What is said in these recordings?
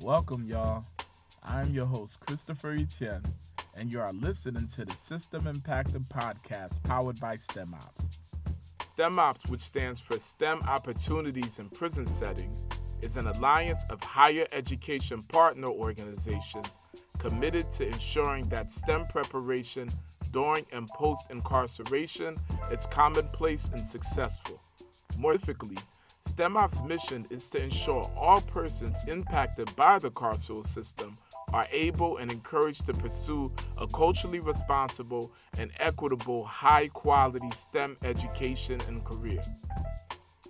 Welcome, y'all. I'm your host, Christopher Etienne, and you are listening to the System Impacted Podcast powered by STEM Ops. STEM Ops, which stands for STEM Opportunities in Prison Settings, is an alliance of higher education partner organizations committed to ensuring that STEM preparation during and post-incarceration is commonplace and successful. More specifically, STEM Ops' mission is to ensure all persons impacted by the carceral system are able and encouraged to pursue a culturally responsible and equitable high-quality STEM education and career.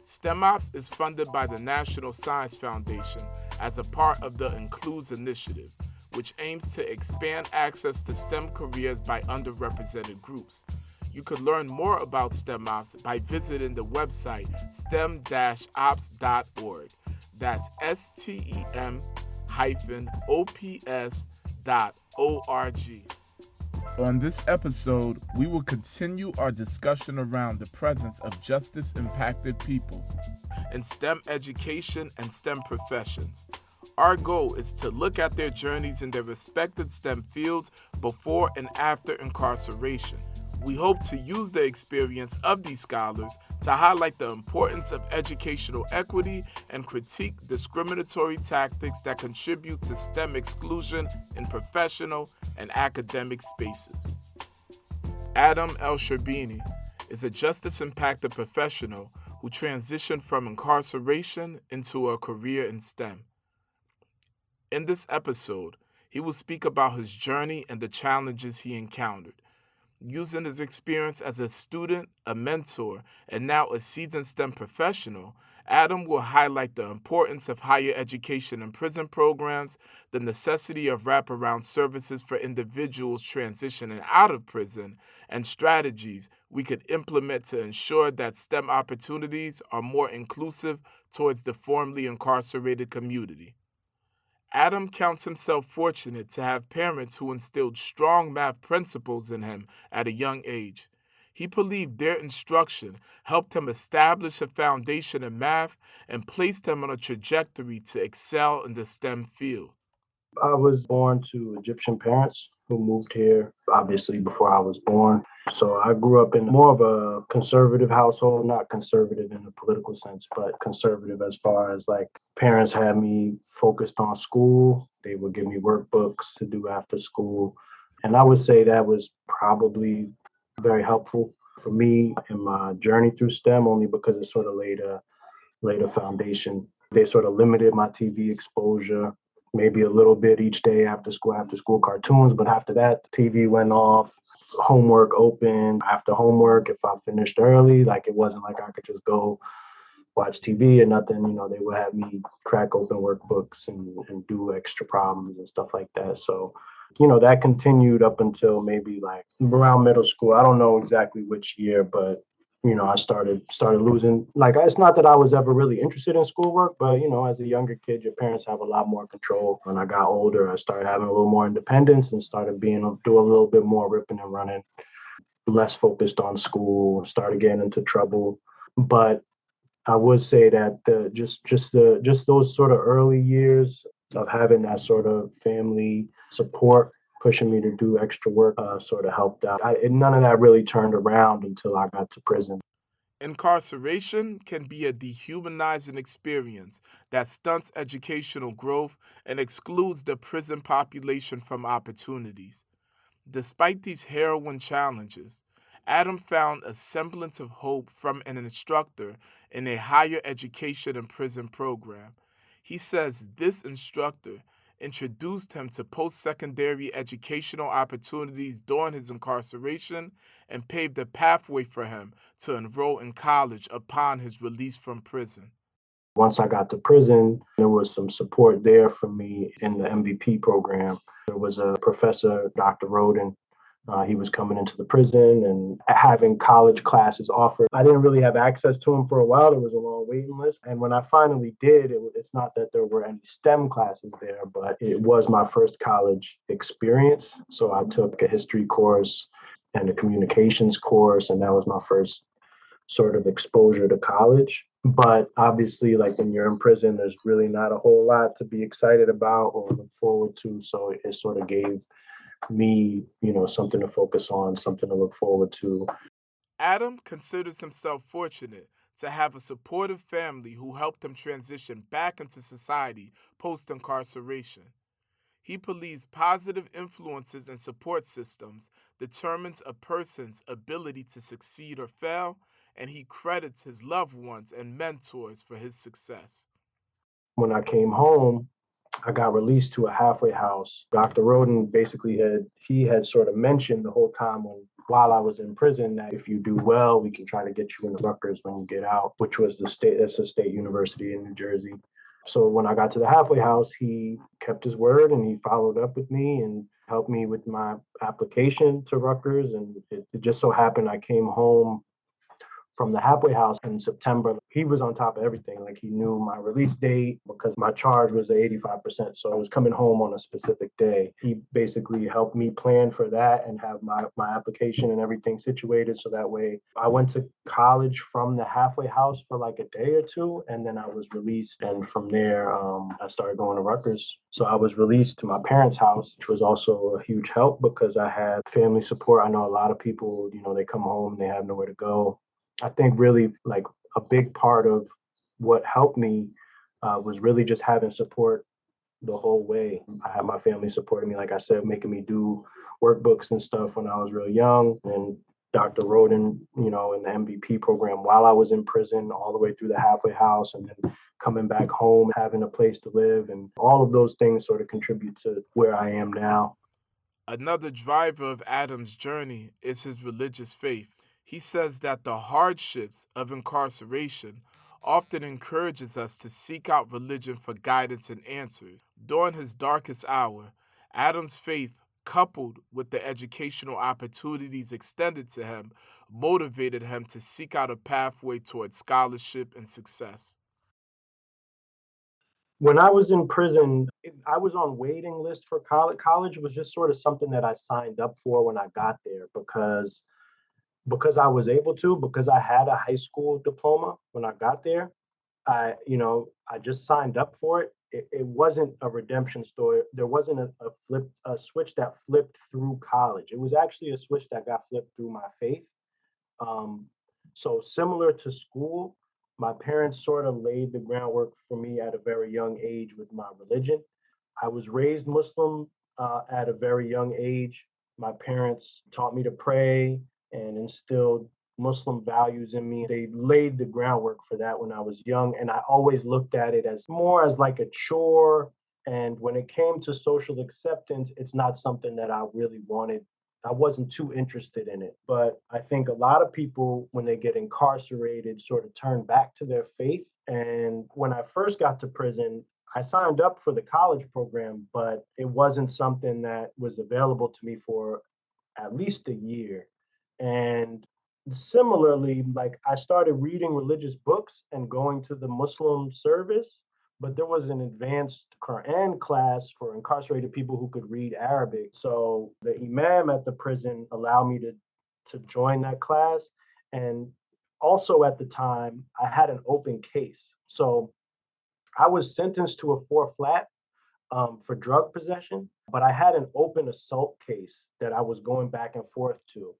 STEM Ops is funded by the National Science Foundation as a part of the Includes initiative, which aims to expand access to STEM careers by underrepresented groups. You could learn more about STEM Ops by visiting the website stem-ops.org. That's STEM-OPS.org. On this episode, we will continue our discussion around the presence of justice-impacted people in STEM education and STEM professions. Our goal is to look at their journeys in their respective STEM fields before and after incarceration. We hope to use the experience of these scholars to highlight the importance of educational equity and critique discriminatory tactics that contribute to STEM exclusion in professional and academic spaces. Adham El-Sherbeini is a justice-impacted professional who transitioned from incarceration into a career in STEM. In this episode, he will speak about his journey and the challenges he encountered. Using his experience as a student, a mentor, and now a seasoned STEM professional, Adham will highlight the importance of higher education and prison programs, the necessity of wraparound services for individuals transitioning out of prison, and strategies we could implement to ensure that STEM opportunities are more inclusive towards the formerly incarcerated community. Adham counts himself fortunate to have parents who instilled strong math principles in him at a young age. He believed their instruction helped him establish a foundation in math and placed him on a trajectory to excel in the STEM field. I was born to Egyptian parents who moved here, obviously, before I was born. So I grew up in more of a conservative household, not conservative in the political sense, but conservative as far as like parents had me focused on school. They would give me workbooks to do after school. And I would say that was probably very helpful for me in my journey through STEM, only because it sort of laid a foundation. They sort of limited my TV exposure, maybe a little bit each day after school cartoons. But after that, the TV went off, homework open. After homework, if I finished early, like it wasn't like I could just go watch TV or nothing. They would have me crack open workbooks and do extra problems and stuff like that. So, that continued up until maybe like around middle school. I don't know exactly which year, but I started losing. Like, it's not that I was ever really interested in schoolwork, but as a younger kid, your parents have a lot more control. When I got older, I started having a little more independence and started do a little bit more ripping and running, less focused on school, started getting into trouble. But I would say that just those sort of early years of having that sort of family support, pushing me to do extra work, sort of helped out. None of that really turned around until I got to prison. Incarceration can be a dehumanizing experience that stunts educational growth and excludes the prison population from opportunities. Despite these harrowing challenges, Adham found a semblance of hope from an instructor in a higher education and prison program. He says this instructor introduced him to post-secondary educational opportunities during his incarceration and paved a pathway for him to enroll in college upon his release from prison. Once I got to prison, there was some support there for me in the MVP program. There was a professor, Dr. Roden. He was coming into the prison and having college classes offered. I didn't really have access to him for a while. There was a long waiting list. And when I finally did, it's not that there were any STEM classes there, but it was my first college experience. So I took a history course and a communications course, and that was my first sort of exposure to college. But obviously, like when you're in prison, there's really not a whole lot to be excited about or look forward to. So it sort of gave me, something to focus on, something to look forward to. Adam considers himself fortunate to have a supportive family who helped him transition back into society post incarceration. He believes positive influences and support systems determines a person's ability to succeed or fail, and he credits his loved ones and mentors for his success. When I came home, I got released to a halfway house. Dr. Roden basically had sort of mentioned the whole time while I was in prison that if you do well, we can try to get you into Rutgers when you get out, which was it's a state university in New Jersey. So when I got to the halfway house, he kept his word and he followed up with me and helped me with my application to Rutgers. And it just so happened I came home from the halfway house in September. He was on top of everything. Like he knew my release date because my charge was at 85%. So I was coming home on a specific day. He basically helped me plan for that and have my application and everything situated. So that way I went to college from the halfway house for like a day or two. And then I was released. And from there, I started going to Rutgers. So I was released to my parents' house, which was also a huge help because I had family support. I know a lot of people, they come home, they have nowhere to go. I think really like a big part of what helped me was really just having support the whole way. I had my family supporting me, like I said, making me do workbooks and stuff when I was real young. And Dr. Roden, in the MVP program while I was in prison, all the way through the halfway house, and then coming back home, having a place to live. And all of those things sort of contribute to where I am now. Another driver of Adam's journey is his religious faith. He says that the hardships of incarceration often encourages us to seek out religion for guidance and answers. During his darkest hour, Adam's faith, coupled with the educational opportunities extended to him, motivated him to seek out a pathway towards scholarship and success. When I was in prison, I was on waiting list for college. College was just sort of something that I signed up for when I got there because I was able to, because I had a high school diploma when I got there. I just signed up for it. It wasn't a redemption story. There wasn't a switch that flipped through college. It was actually a switch that got flipped through my faith. Um, so similar to school, my parents sort of laid the groundwork for me at a very young age with my religion. I was raised Muslim at a very young age. My parents taught me to pray and instilled Muslim values in me. They laid the groundwork for that when I was young. And I always looked at it as more as like a chore. And when it came to social acceptance, it's not something that I really wanted. I wasn't too interested in it. But I think a lot of people, when they get incarcerated, sort of turn back to their faith. And when I first got to prison, I signed up for the college program, but it wasn't something that was available to me for at least a year. And similarly, like I started reading religious books and going to the Muslim service, but there was an advanced Quran class for incarcerated people who could read Arabic. So the imam at the prison allowed me to join that class. And also at the time, I had an open case. So I was sentenced to a four flat for drug possession, but I had an open assault case that I was going back and forth to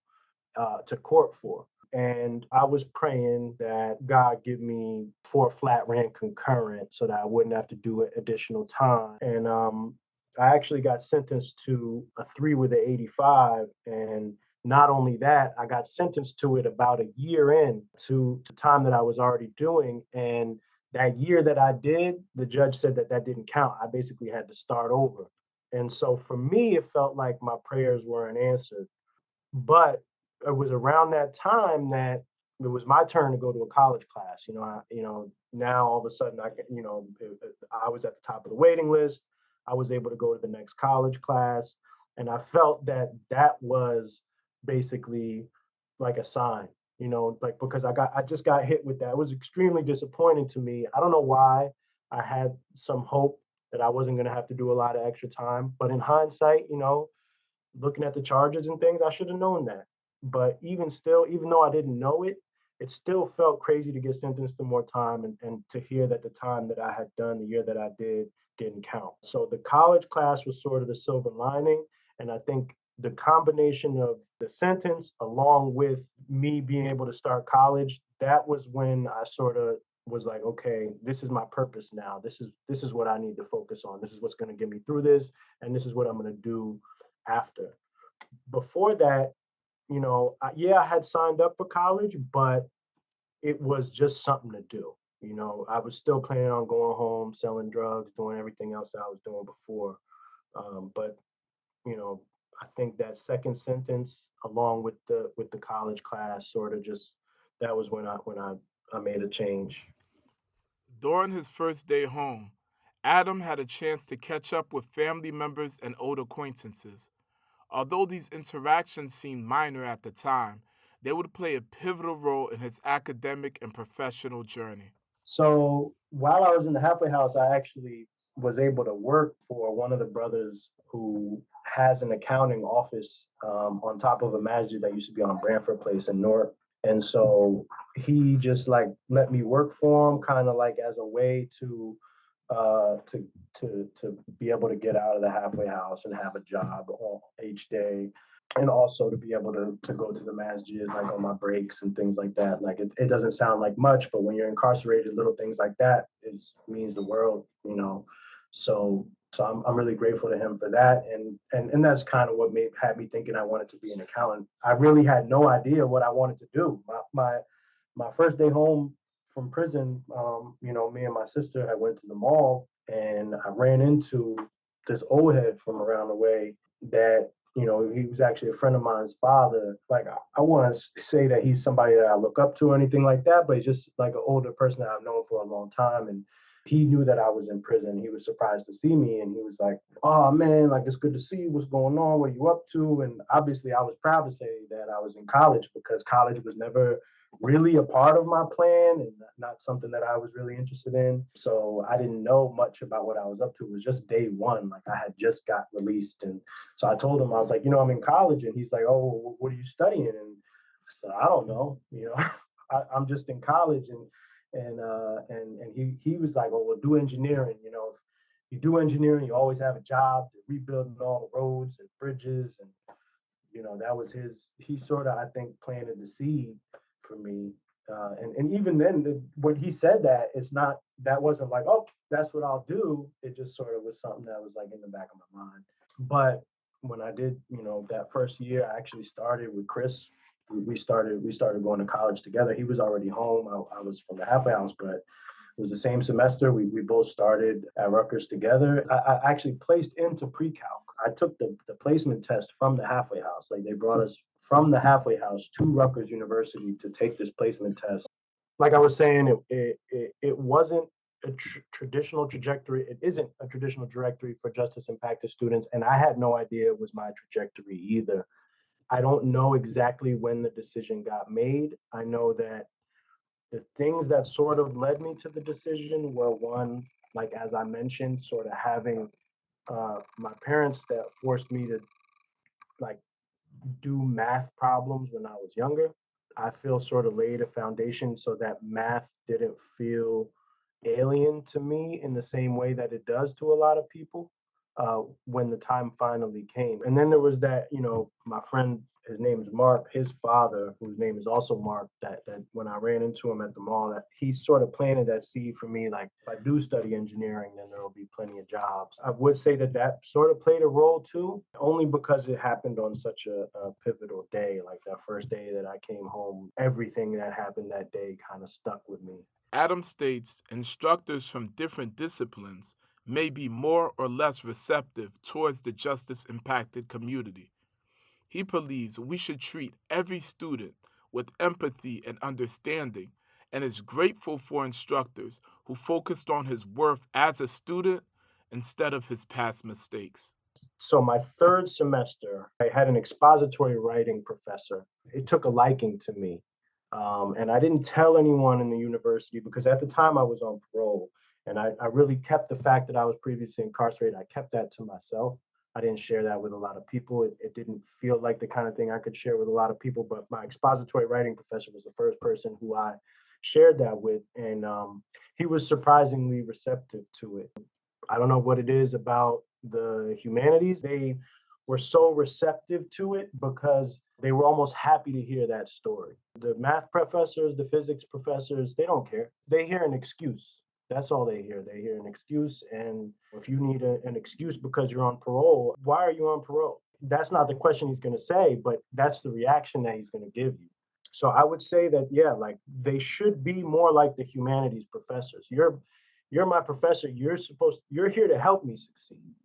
court for. And I was praying that God give me four flat ran concurrent so that I wouldn't have to do it additional time. And I actually got sentenced to a 3 with an 85. And not only that, I got sentenced to it about a year in to time that I was already doing. And that year that I did, the judge said that that didn't count. I basically had to start over. And so for me, it felt like my prayers weren't answered. But it was around that time that it was my turn to go to a college class. Now all of a sudden I was at the top of the waiting list. I was able to go to the next college class, and I felt that that was basically like a sign. Like because I just got hit with that. It was extremely disappointing to me. I don't know why. I had some hope that I wasn't going to have to do a lot of extra time, but in hindsight, looking at the charges and things, I should have known that. But even still, even though I didn't know it, it still felt crazy to get sentenced to more time and to hear that the time that I had done, the year that I didn't count. So the college class was sort of the silver lining. And I think the combination of the sentence along with me being able to start college, that was when I sort of was like, okay, this is my purpose now. This is what I need to focus on. This is what's going to get me through this, and this is what I'm going to do after. Before that, yeah, I had signed up for college, but it was just something to do. I was still planning on going home, selling drugs, doing everything else that I was doing before. But you know, I think that second sentence, along with the college class, sort of just that was when I made a change. During his first day home, Adam had a chance to catch up with family members and old acquaintances. Although these interactions seemed minor at the time, they would play a pivotal role in his academic and professional journey. So while I was in the halfway house, I actually was able to work for one of the brothers who has an accounting office on top of a masjid that used to be on Branford Place in Newark. And so he just like let me work for him, kind of like as a way uh, to to be able to get out of the halfway house and have a job each day, and also to be able to go to the masjid like on my breaks and things like that. Like it doesn't sound like much, but when you're incarcerated, little things like that is means the world. So I'm really grateful to him for that, and that's kind of what had me thinking I wanted to be an accountant. I really had no idea what I wanted to do. My first day home from prison, me and my sister had went to the mall, and I ran into this old head from around the way that he was actually a friend of mine's father. Like, I want to say that he's somebody that I look up to or anything like that, but he's just like an older person that I've known for a long time. And he knew that I was in prison. He was surprised to see me, and he was like, "Oh man, like it's good to see you. What's going on? What are you up to?" And obviously, I was proud to say that I was in college, because college was never really a part of my plan and not something that I was really interested in. So I didn't know much about what I was up to. It was just day one. Like, I had just got released. And so I told him, I was like, I'm in college. And he's like, "Oh, what are you studying?" And I said, "I don't know. I'm just in college." And he was like, "Oh, well, do engineering. If you do engineering, you always have a job. They're rebuilding all the roads and bridges." And that was he sort of, I think, planted the seed for me. And even then, when he said that, that wasn't like, "Oh, that's what I'll do." It just sort of was something that was like in the back of my mind. But when I did, that first year, I actually started with Chris. We started going to college together. He was already home. I was from the halfway house, but it was the same semester. We both started at Rutgers together. I actually placed into pre-calc. I took the placement test from the halfway house. Like, they brought us from the halfway house to Rutgers University to take this placement test. Like I was saying, it wasn't a traditional trajectory. It isn't a traditional trajectory for justice impacted students. And I had no idea it was my trajectory either. I don't know exactly when the decision got made. I know that the things that sort of led me to the decision were, one, like as I mentioned, sort of having my parents that forced me to like do math problems when I was younger. I feel sort of laid a foundation so that math didn't feel alien to me in the same way that it does to a lot of people when the time finally came. And then there was that, my friend, his name is Mark, his father, whose name is also Mark, that when I ran into him at the mall, that he sort of planted that seed for me. Like, if I do study engineering, then there will be plenty of jobs. I would say that sort of played a role too, only because it happened on such a pivotal day. Like, that first day that I came home, everything that happened that day kind of stuck with me. Adam states instructors from different disciplines may be more or less receptive towards the justice impacted community. He believes we should treat every student with empathy and understanding, and is grateful for instructors who focused on his worth as a student instead of his past mistakes. So my third semester, I had an expository writing professor. It took a liking to me. And I didn't tell anyone in the university, because at the time I was on parole. And I really kept the fact that I was previously incarcerated, I kept that to myself. I didn't share that with a lot of people. It didn't feel like the kind of thing I could share with a lot of people, but my expository writing professor was the first person who I shared that with. And he was surprisingly receptive to it. I don't know what it is about the humanities. They were so receptive to it because they were almost happy to hear that story. The math professors, the physics professors, they don't care. They hear an excuse. That's all they hear. They hear an excuse. And if you need an excuse because you're on parole, why are you on parole? That's not the question he's going to say, but that's the reaction that he's going to give you. So I would say that, yeah, like they should be more like the humanities professors. You're my professor. You're here to help me succeed,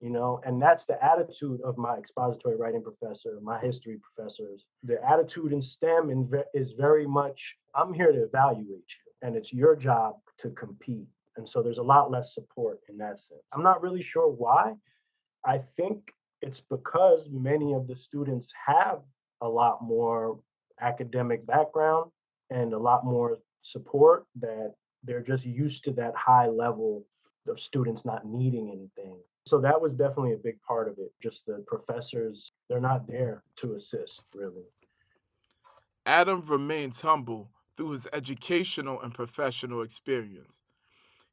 and that's the attitude of my expository writing professor, my history professors. The attitude in STEM is very much, I'm here to evaluate you, and it's your job to compete. And so there's a lot less support in that sense. I'm not really sure why. I think it's because many of the students have a lot more academic background and a lot more support, that they're just used to that high level of students not needing anything. So that was definitely a big part of it. Just the professors, they're not there to assist, really. Adam remains humble through his educational and professional experience.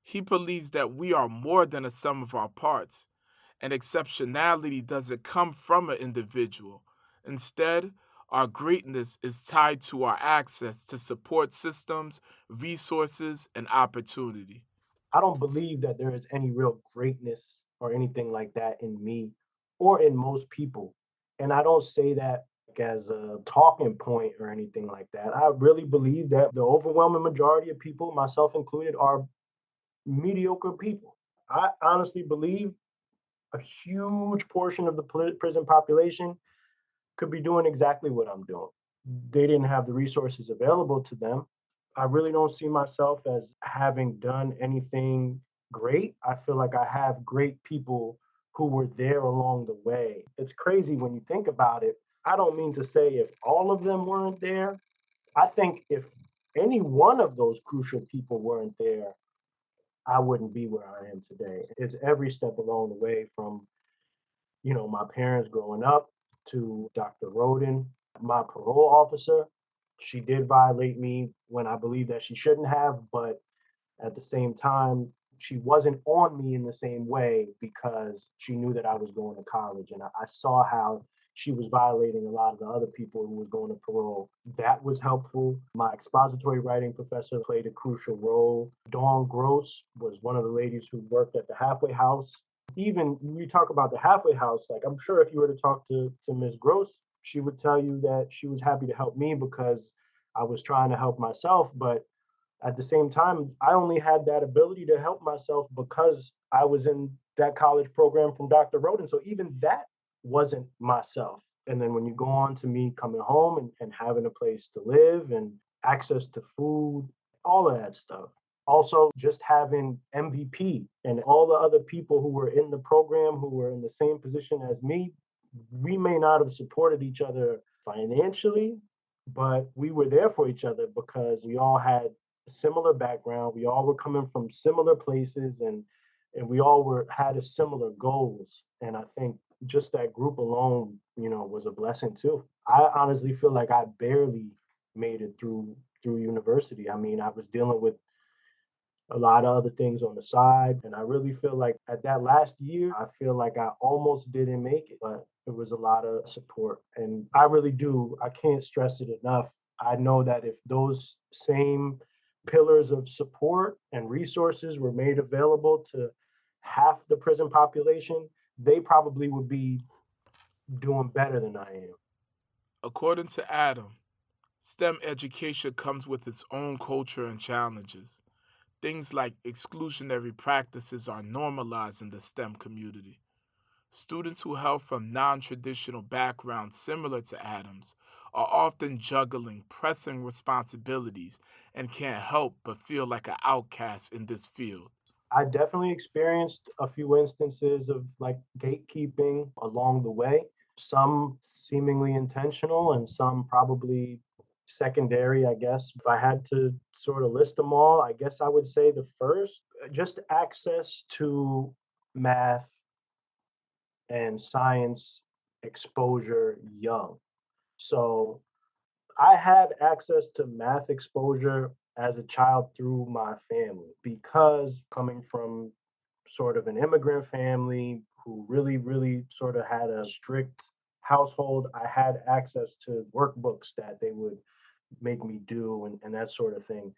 He believes that we are more than a sum of our parts, and exceptionality doesn't come from an individual. Instead, our greatness is tied to our access to support systems, resources, and opportunity. I don't believe that there is any real greatness or anything like that in me or in most people. And I don't say that as a talking point or anything like that. I really believe that the overwhelming majority of people, myself included, are mediocre people. I honestly believe a huge portion of the prison population could be doing exactly what I'm doing. They didn't have the resources available to them. I really don't see myself as having done anything great. I feel like I have great people who were there along the way. It's crazy when you think about it. I don't mean to say if all of them weren't there. I think if any one of those crucial people weren't there, I wouldn't be where I am today. It's every step along the way, from my parents growing up to Dr. Roden, my parole officer. She did violate me when I believe that she shouldn't have, but at the same time, she wasn't on me in the same way because she knew that I was going to college. And I saw how she was violating a lot of the other people who was going to parole. That was helpful. My expository writing professor played a crucial role. Dawn Gross was one of the ladies who worked at the halfway house. Even when you talk about the halfway house, like I'm sure if you were to talk to Ms. Gross, she would tell you that she was happy to help me because I was trying to help myself. But at the same time, I only had that ability to help myself because I was in that college program from Dr. Roden. So even that wasn't myself. And then when you go on to me coming home and having a place to live and access to food, all of that stuff. Also, just having MVP and all the other people who were in the program who were in the same position as me, we may not have supported each other financially, but we were there for each other because we all had a similar background. We all were coming from similar places, and we all had a similar goals. And I think just that group alone, was a blessing too. I honestly feel like I barely made it through university. I mean, I was dealing with a lot of other things on the side. And I really feel like at that last year, I feel like I almost didn't make it, but it was a lot of support. And I really do, I can't stress it enough. I know that if those same pillars of support and resources were made available to half the prison population, they probably would be doing better than I am. According to Adam, STEM education comes with its own culture and challenges. Things like exclusionary practices are normalized in the STEM community. Students who hail from non traditional backgrounds similar to Adam's are often juggling pressing responsibilities and can't help but feel like an outcast in this field. I definitely experienced a few instances of like gatekeeping along the way, some seemingly intentional and some probably secondary, I guess. If I had to sort of list them all, I guess I would say the first, just access to math and science exposure young. So I had access to math exposure as a child through my family because coming from sort of an immigrant family who really, really sort of had a strict household, I had access to workbooks that they would make me do and that sort of thing.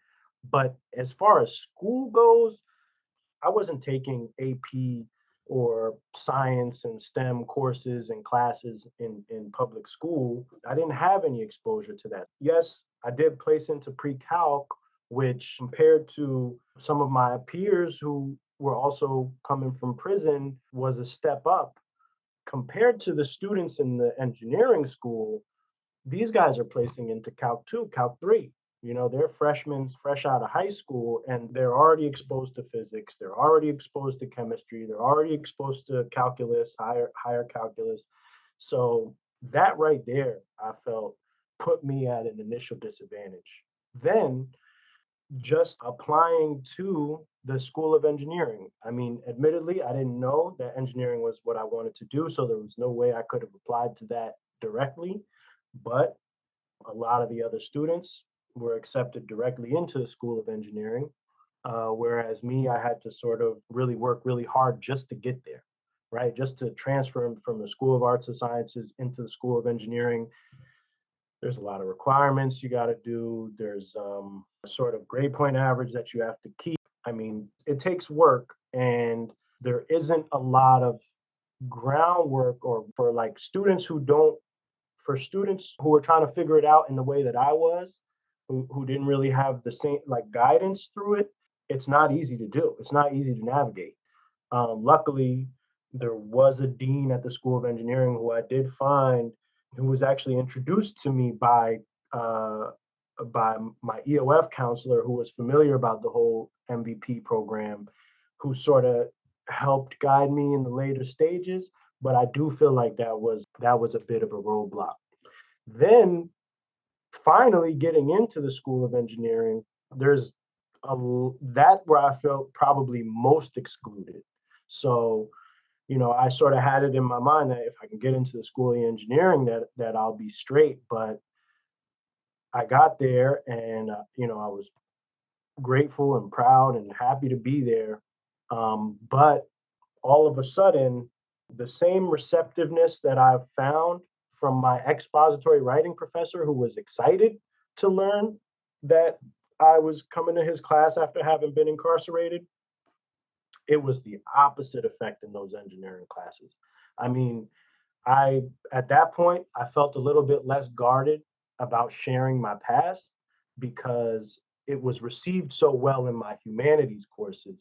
But as far as school goes, I wasn't taking AP or science and STEM courses and classes in public school. I didn't have any exposure to that. Yes, I did place into pre-calc, which compared to some of my peers who were also coming from prison was a step up. Compared to the students in the engineering school, these guys are placing into Calc 2, Calc 3. You know, they're freshmen fresh out of high school and they're already exposed to physics, they're already exposed to chemistry, they're already exposed to calculus, higher calculus. So that right there, I felt put me at an initial disadvantage. Then just applying to the School of Engineering. I mean, admittedly, I didn't know that engineering was what I wanted to do, so there was no way I could have applied to that directly. But a lot of the other students were accepted directly into the School of Engineering, whereas me, I had to sort of really work really hard just to get there, right? Just to transfer from the School of Arts and Sciences into the School of Engineering. There's a lot of requirements you got to do. There's a sort of grade point average that you have to keep. I mean, it takes work, and there isn't a lot of groundwork or for like students who don't for students who are trying to figure it out in the way that I was, who didn't really have the same like guidance through it, it's not easy to do. It's not easy to navigate. Luckily, there was a dean at the School of Engineering who I did find, who was actually introduced to me uh, by my EOF counselor, who was familiar about the whole MVP program, who sort of helped guide me in the later stages. But I do feel like that was a bit of a roadblock. Then finally getting into the School of Engineering, there's that where I felt probably most excluded. So, you know, I sort of had it in my mind that if I can get into the School of Engineering, that I'll be straight. But I got there, and you know, I was grateful and proud and happy to be there. But all of a sudden, the same receptiveness that I've found from my expository writing professor, who was excited to learn that I was coming to his class after having been incarcerated, it was the opposite effect in those engineering classes. I mean, I at that point I felt a little bit less guarded about sharing my past because it was received so well in my humanities courses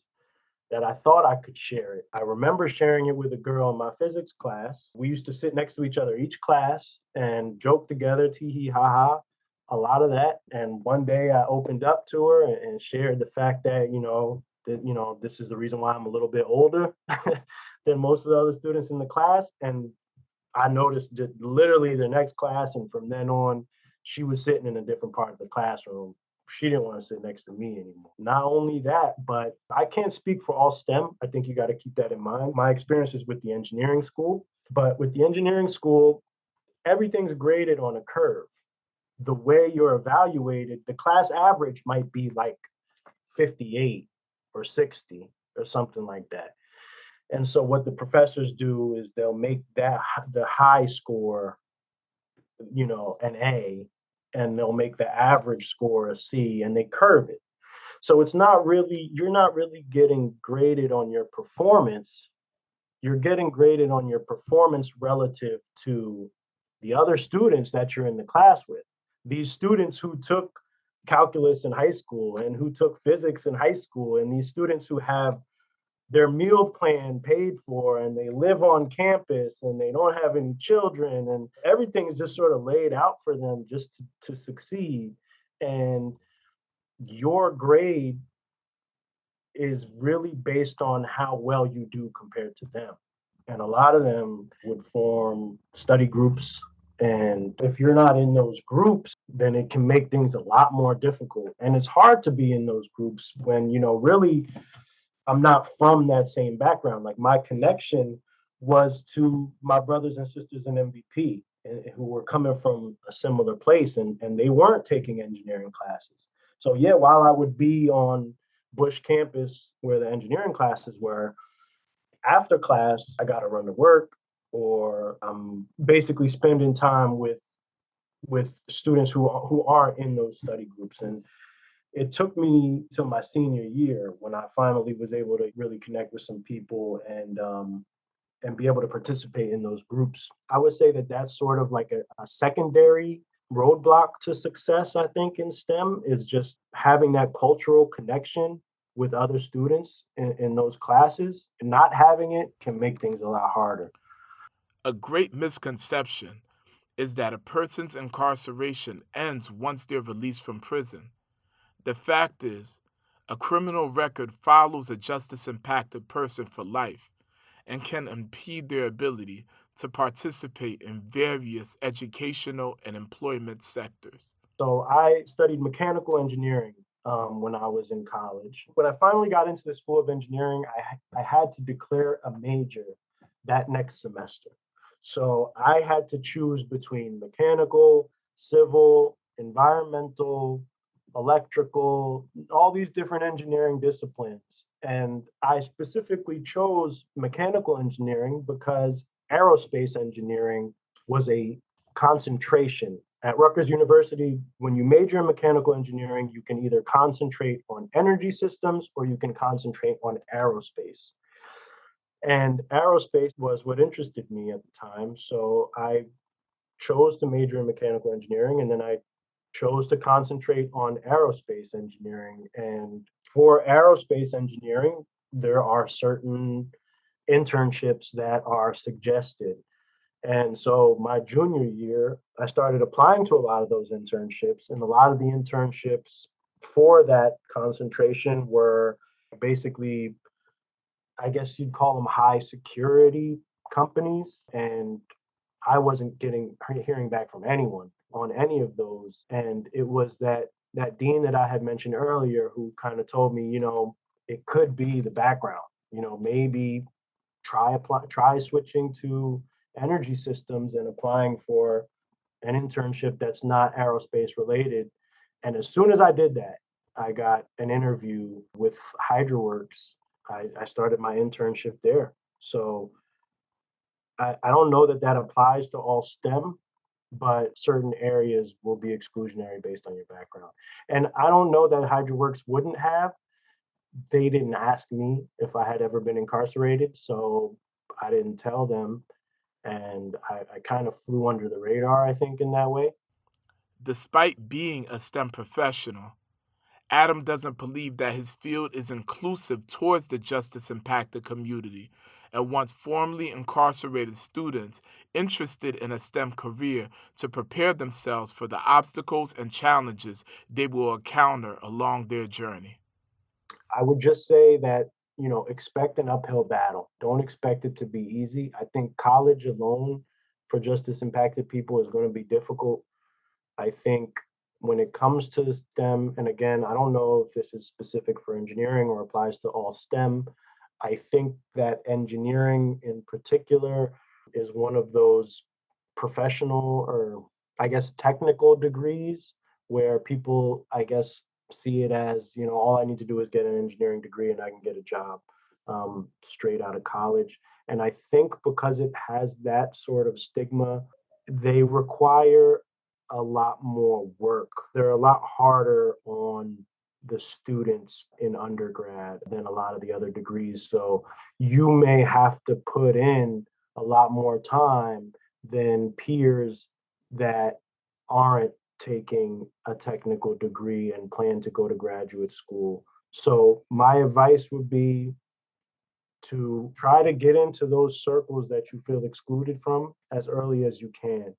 that I thought I could share it. I remember sharing it with a girl in my physics class. We used to sit next to each other each class and joke together, tee hee ha ha, a lot of that. And one day I opened up to her and shared the fact that, this is the reason why I'm a little bit older than most of the other students in the class. And I noticed that literally the next class, and from then on, she was sitting in a different part of the classroom. She didn't want to sit next to me anymore. Not only that, but I can't speak for all STEM. I think you got to keep that in mind. My experience is with the engineering school, but with the engineering school, everything's graded on a curve. The way you're evaluated, the class average might be like 58 or 60 or something like that. And so what the professors do is they'll make that the high score, an A, and they'll make the average score a C, and they curve it. So you're not really getting graded on your performance. You're getting graded on your performance relative to the other students that you're in the class with. These students who took calculus in high school and who took physics in high school, and these students who have their meal plan paid for and they live on campus and they don't have any children and everything is just sort of laid out for them just to succeed. And your grade is really based on how well you do compared to them. And a lot of them would form study groups. And if you're not in those groups, then it can make things a lot more difficult. And it's hard to be in those groups when, really I'm not from that same background. Like my connection was to my brothers and sisters in MVP who were coming from a similar place, and they weren't taking engineering classes. So yeah, while I would be on Bush campus where the engineering classes were, after class, I got to run to work, or I'm basically spending time with students who aren't in those study groups. And it took me till my senior year when I finally was able to really connect with some people and be able to participate in those groups. I would say that that's sort of like a secondary roadblock to success, I think, in STEM is just having that cultural connection with other students in those classes. And not having it can make things a lot harder. A great misconception is that a person's incarceration ends once they're released from prison. The fact is, a criminal record follows a justice impacted person for life and can impede their ability to participate in various educational and employment sectors. So I studied mechanical engineering when I was in college. When I finally got into the School of Engineering, I had to declare a major that next semester. So I had to choose between mechanical, civil, environmental, electrical, all these different engineering disciplines. And I specifically chose mechanical engineering because aerospace engineering was a concentration. At Rutgers University, when you major in mechanical engineering, you can either concentrate on energy systems or you can concentrate on aerospace. And aerospace was what interested me at the time. So I chose to major in mechanical engineering, and then I chose to concentrate on aerospace engineering. And for aerospace engineering, there are certain internships that are suggested. And so my junior year, I started applying to a lot of those internships, and a lot of the internships for that concentration were basically, I guess you'd call them high security companies. And I wasn't hearing back from anyone on any of those. And it was that dean that I had mentioned earlier who kind of told me, it could be the background, maybe try switching to energy systems and applying for an internship that's not aerospace related. And as soon as I did that, I got an interview with HydroWorks. I started my internship there. So I don't know that that applies to all STEM, but certain areas will be exclusionary based on your background. And I don't know that HydroWorks wouldn't have. They didn't ask me if I had ever been incarcerated, so I didn't tell them. And I kind of flew under the radar, I think, in that way. Despite being a STEM professional, Adam doesn't believe that his field is inclusive towards the justice impacted community and wants formerly incarcerated students interested in a STEM career to prepare themselves for the obstacles and challenges they will encounter along their journey. I would just say that, expect an uphill battle. Don't expect it to be easy. I think college alone for justice impacted people is going to be difficult. I think when it comes to STEM, and again, I don't know if this is specific for engineering or applies to all STEM, I think that engineering in particular is one of those professional or I guess technical degrees where people, I guess, see it as, all I need to do is get an engineering degree and I can get a job straight out of college. And I think because it has that sort of stigma, they require a lot more work. They're a lot harder on the students in undergrad than a lot of the other degrees. So you may have to put in a lot more time than peers that aren't taking a technical degree and plan to go to graduate school. So my advice would be to try to get into those circles that you feel excluded from as early as you can.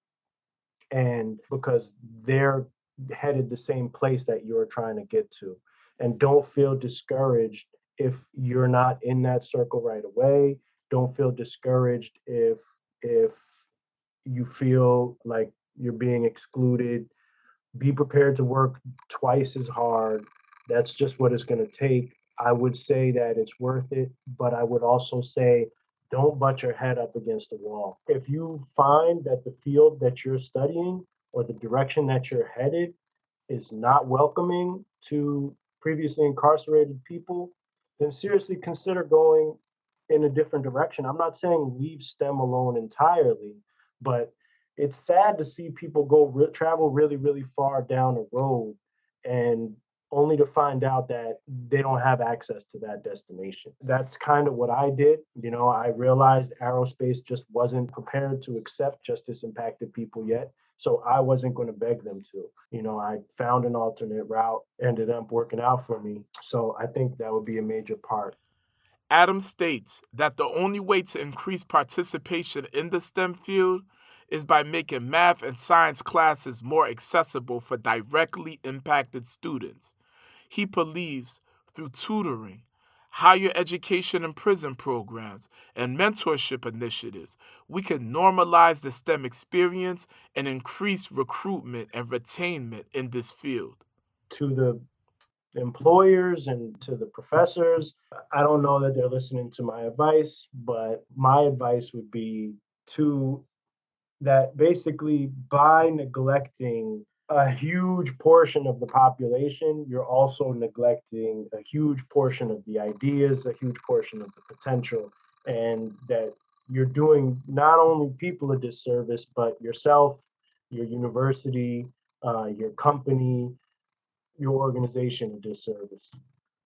And because they're headed the same place that you're trying to get to. And don't feel discouraged if you're not in that circle right away. Don't feel discouraged if you feel like you're being excluded. Be prepared to work twice as hard. That's just what it's going to take. I would say that it's worth it, but I would also say don't butt your head up against the wall. If you find that the field that you're studying or the direction that you're headed is not welcoming to previously incarcerated people, then seriously consider going in a different direction. I'm not saying leave STEM alone entirely, but it's sad to see people travel really, really far down a road and only to find out that they don't have access to that destination. That's kind of what I did. I realized aerospace just wasn't prepared to accept justice impacted people yet. So I wasn't going to beg them to. I found an alternate route, ended up working out for me. So I think that would be a major part. Adham states that the only way to increase participation in the STEM field is by making math and science classes more accessible for directly impacted students. He believes through tutoring, higher education and prison programs, and mentorship initiatives, we can normalize the STEM experience and increase recruitment and retainment in this field. To the employers and to the professors, I don't know that they're listening to my advice, but my advice would be to that basically by neglecting a huge portion of the population, you're also neglecting a huge portion of the ideas, a huge portion of the potential, and that you're doing not only people a disservice, but yourself, your university, your company, your organization a disservice.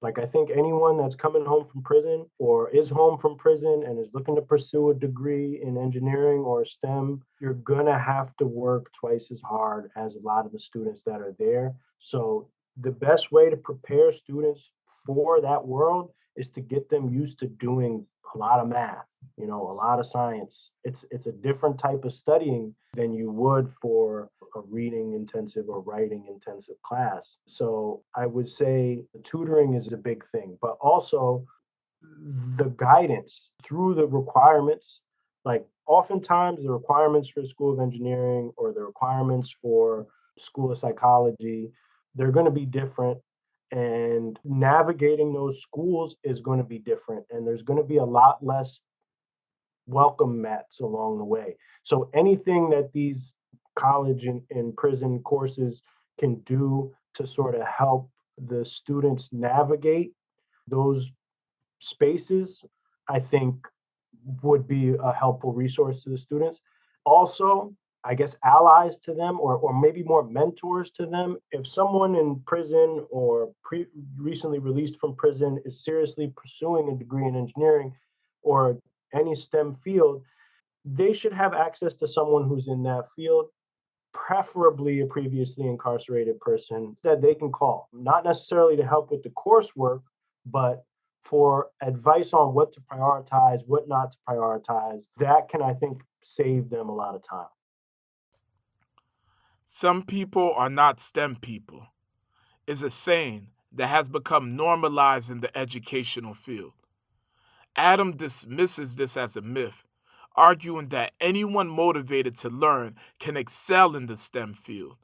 Like, I think anyone that's coming home from prison or is home from prison and is looking to pursue a degree in engineering or STEM, you're gonna have to work twice as hard as a lot of the students that are there. So the best way to prepare students for that world is to get them used to doing a lot of math, a lot of science. It's a different type of studying than you would for a reading intensive or writing intensive class. So I would say tutoring is a big thing, but also the guidance through the requirements. Like, oftentimes the requirements for School of Engineering or the requirements for School of Psychology, they're going to be different. And navigating those schools is going to be different. And there's going to be a lot less welcome mats along the way. So anything that these college and prison courses can do to sort of help the students navigate those spaces, I think would be a helpful resource to the students. Also, I guess allies to them, or maybe more mentors to them. If someone in prison or recently released from prison is seriously pursuing a degree in engineering or any STEM field, they should have access to someone who's in that field, preferably a previously incarcerated person that they can call, not necessarily to help with the coursework, but for advice on what to prioritize, what not to prioritize. That can, I think, save them a lot of time. Some people are not STEM people is a saying that has become normalized in the educational field. Adham dismisses this as a myth, arguing that anyone motivated to learn can excel in the STEM field.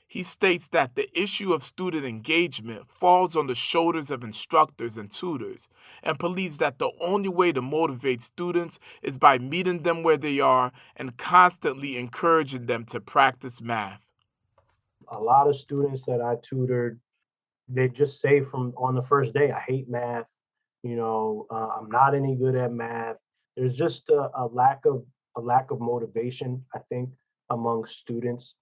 He states that the issue of student engagement falls on the shoulders of instructors and tutors, and believes that the only way to motivate students is by meeting them where they are and constantly encouraging them to practice math. A lot of students that I tutored, they just say from on the first day, I hate math. I'm not any good at math. There's just a lack of motivation, I think, among students.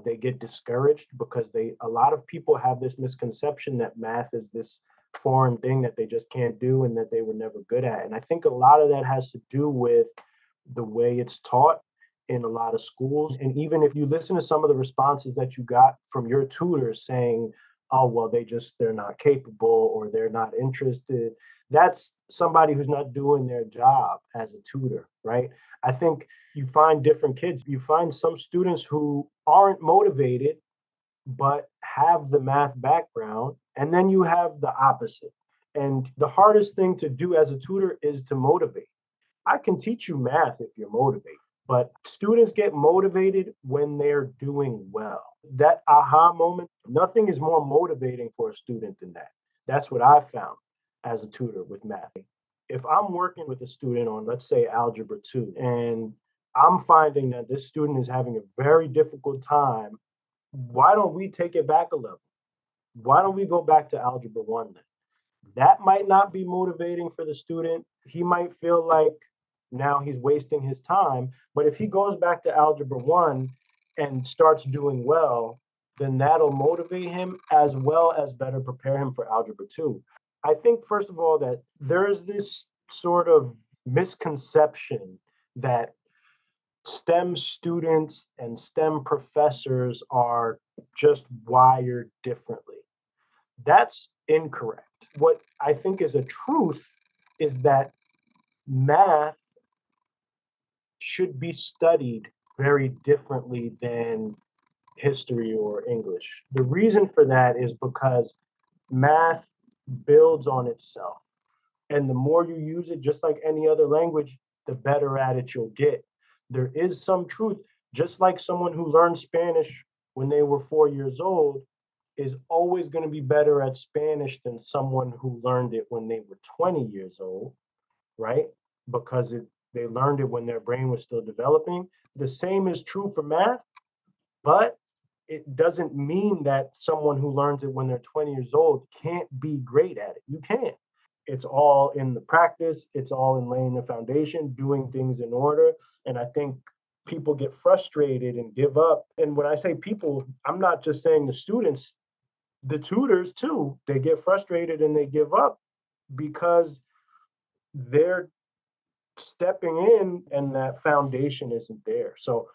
They get discouraged because a lot of people have this misconception that math is this foreign thing that they just can't do and that they were never good at. And I think a lot of that has to do with the way it's taught in a lot of schools. And even if you listen to some of the responses that you got from your tutors saying, oh, well, they're not capable or they're not interested, that's somebody who's not doing their job as a tutor, right? I think you find different kids. You find some students who aren't motivated but have the math background, and then you have the opposite. And the hardest thing to do as a tutor is to motivate. I can teach you math if you're motivated, but students get motivated when they're doing well. That aha moment, nothing is more motivating for a student than that. That's what I found as a tutor with math. if I'm working with a student on, let's say, Algebra 2, and I'm finding that this student is having a very difficult time, why don't we take it back a level? Why don't we go back to Algebra 1 then? That might not be motivating for the student. He might feel like now he's wasting his time. But if he goes back to Algebra 1 and starts doing well, then that'll motivate him as well as better prepare him for Algebra 2. I think, first of all, that there's this sort of misconception that STEM students and STEM professors are just wired differently. That's incorrect. What I think is a truth is that math should be studied very differently than history or English. The reason for that is because math builds on itself. And the more you use it, just like any other language, the better at it you'll get. There is some truth, just like someone who learned Spanish when they were 4 years old is always going to be better at Spanish than someone who learned it when they were 20 years old, right? Because they learned it when their brain was still developing. The same is true for math, but it doesn't mean that someone who learns it when they're 20 years old can't be great at it. You can. It's all in the practice, it's all in laying the foundation, doing things in order. And I think people get frustrated and give up. And when I say people, I'm not just saying the students, the tutors too, they get frustrated and they give up because they're stepping in and that foundation isn't there. So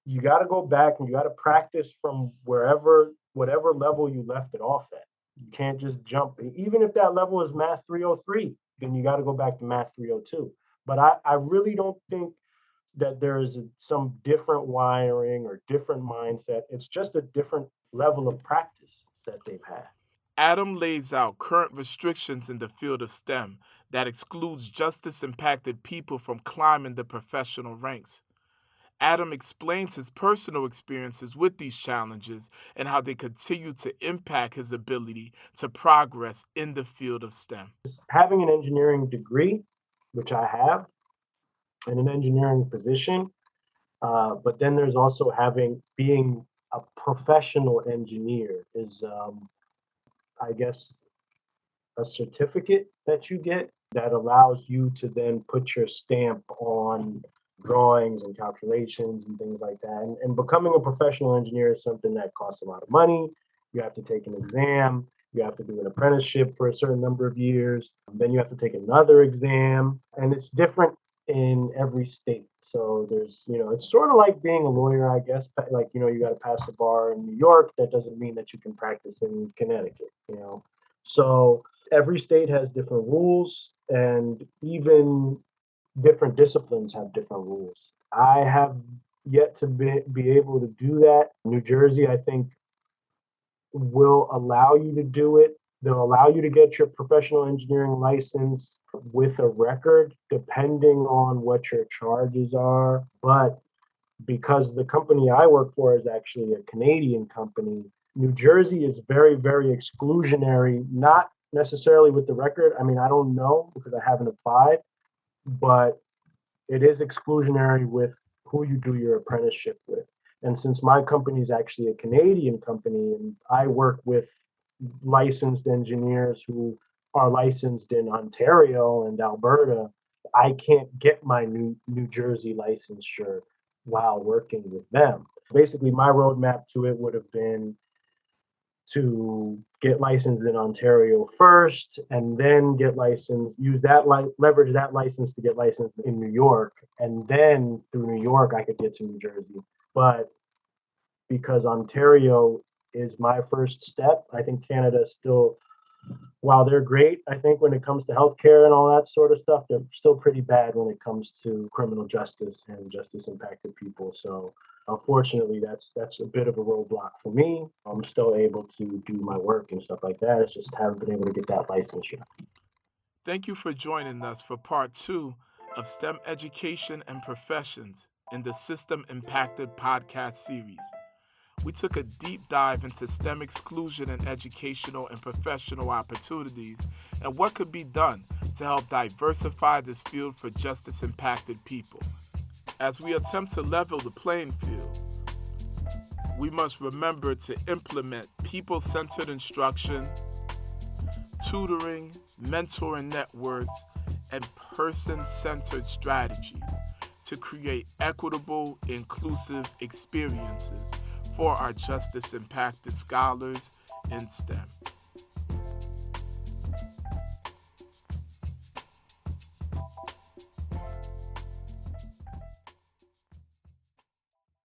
you got to go back and you got to practice from whatever level you left it off at. You can't just jump. Even if that level is math 303, then you got to go back to math 302. But I really don't think that there is some different wiring or different mindset. It's just a different level of practice that they've had. Adam lays out current restrictions in the field of STEM that excludes justice-impacted people from climbing the professional ranks. Adam explains his personal experiences with these challenges and how they continue to impact his ability to progress in the field of STEM. Having an engineering degree, which I have, and an engineering position, but then there's also being a professional engineer is, I guess, a certificate that you get that allows you to then put your stamp on drawings and calculations and things like that. And becoming a professional engineer is something that costs a lot of money. You have to take an exam. You have to do an apprenticeship for a certain number of years. Then you have to take another exam. And it's different in every state. So it's sort of like being a lawyer, I guess. Like, you got to pass the bar in New York. That doesn't mean that you can practice in Connecticut. So every state has different rules, and even different disciplines have different rules. I have yet to be able to do that. New Jersey, I think, will allow you to do it. They'll allow you to get your professional engineering license with a record, depending on what your charges are. But because the company I work for is actually a Canadian company, New Jersey is very, very exclusionary, not necessarily with the record. I mean, I don't know because I haven't applied, but it is exclusionary with who you do your apprenticeship with. And since my company is actually a Canadian company and I work with licensed engineers who are licensed in Ontario and Alberta, I can't get my New Jersey licensure while working with them. Basically, my roadmap to it would have been to get licensed in Ontario first and then get licensed, leverage that license to get licensed in New York. And then through New York, I could get to New Jersey. But because Ontario is my first step, I think Canada still, while they're great, I think when it comes to healthcare and all that sort of stuff, they're still pretty bad when it comes to criminal justice and justice impacted people. So unfortunately, that's a bit of a roadblock for me. I'm still able to do my work and stuff like that. It's just haven't been able to get that licensure. Thank you for joining us for part 2 of STEM Education and Professions in the System Impacted podcast series. we took a deep dive into STEM exclusion in educational and professional opportunities and what could be done to help diversify this field for justice-impacted people. As we attempt to level the playing field, we must remember to implement people-centered instruction, tutoring, mentoring networks, and person-centered strategies to create equitable, inclusive experiences for our justice-impacted scholars in STEM.